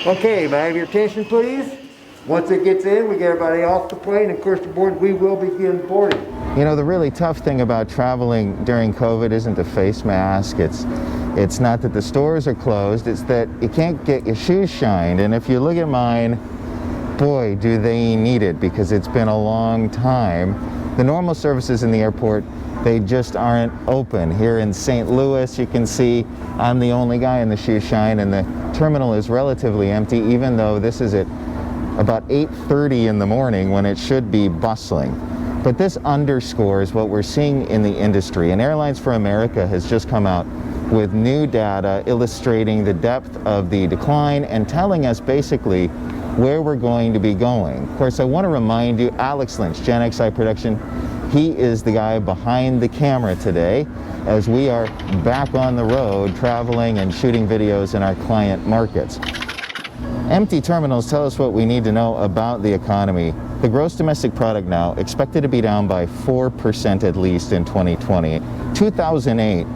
Okay, may I have your attention, please? Once it gets in, we get everybody off the plane, and of course the board, we will begin boarding. You know, the really tough thing about traveling during COVID isn't the face mask. It's not that the stores are closed, it's that you can't get your shoes shined. And if you look at mine, boy, do they need it, because it's been a long time. The normal services in the airport, they just aren't open. Here in St. Louis, you can see I'm the only guy in the shoe shine, and the terminal is relatively empty, even though this is at about 8:30 in the morning when it should be bustling. But this underscores what we're seeing in the industry. And Airlines for America has just come out with new data illustrating the depth of the decline and telling us basically where we're going to be going. Of course, I want to remind you, Alex Lynch, Gen XI Production, he is the guy behind the camera today as we are back on the road traveling and shooting videos in our client markets. Empty terminals tell us what we need to know about the economy. The gross domestic product now expected to be down by 4% at least in 2020. 2008,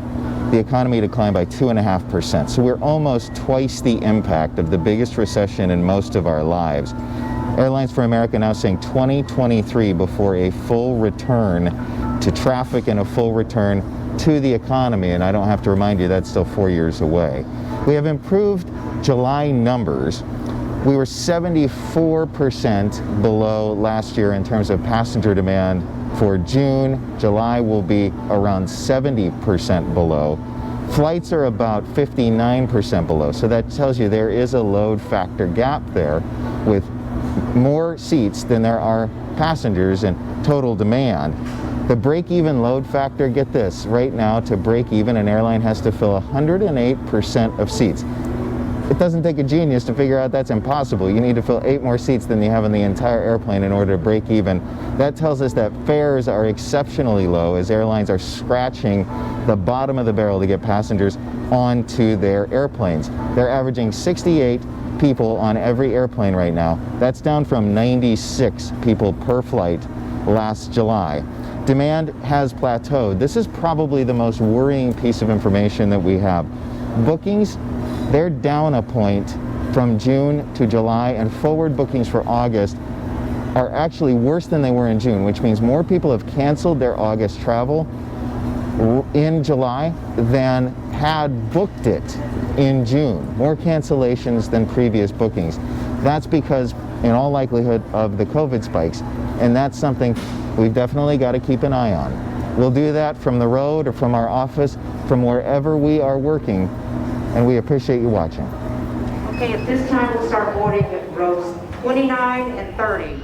the economy declined by 2.5%. So we're almost twice the impact of the biggest recession in most of our lives. Airlines for America now saying 2023 before a full return to traffic and a full return to the economy. And I don't have to remind you, that's still 4 years away. We have improved July numbers. We were 74% below last year in terms of passenger demand for June. July will be around 70% below. Flights are about 59% below. So that tells you there is a load factor gap there with more seats than there are passengers and total demand. The break-even load factor, get this, right now to break even, an airline has to fill 108% of seats. It doesn't take a genius to figure out that's impossible. You need to fill 8 more seats than you have in the entire airplane in order to break even. That tells us that fares are exceptionally low as airlines are scratching the bottom of the barrel to get passengers onto their airplanes. They're averaging 68 people on every airplane right now. That's down from 96 people per flight last July. Demand has plateaued. This is probably the most worrying piece of information that we have. Bookings, they're down a point from June to July, and forward bookings for August are actually worse than they were in June, which means more people have canceled their August travel in July than had booked it in June. More cancellations than previous bookings. That's because, in all likelihood, of the COVID spikes, and that's something we've definitely got to keep an eye on. We'll do that from the road or from our office, from wherever we are working, and we appreciate you watching. Okay, at this time we'll start boarding at rows 29 and 30.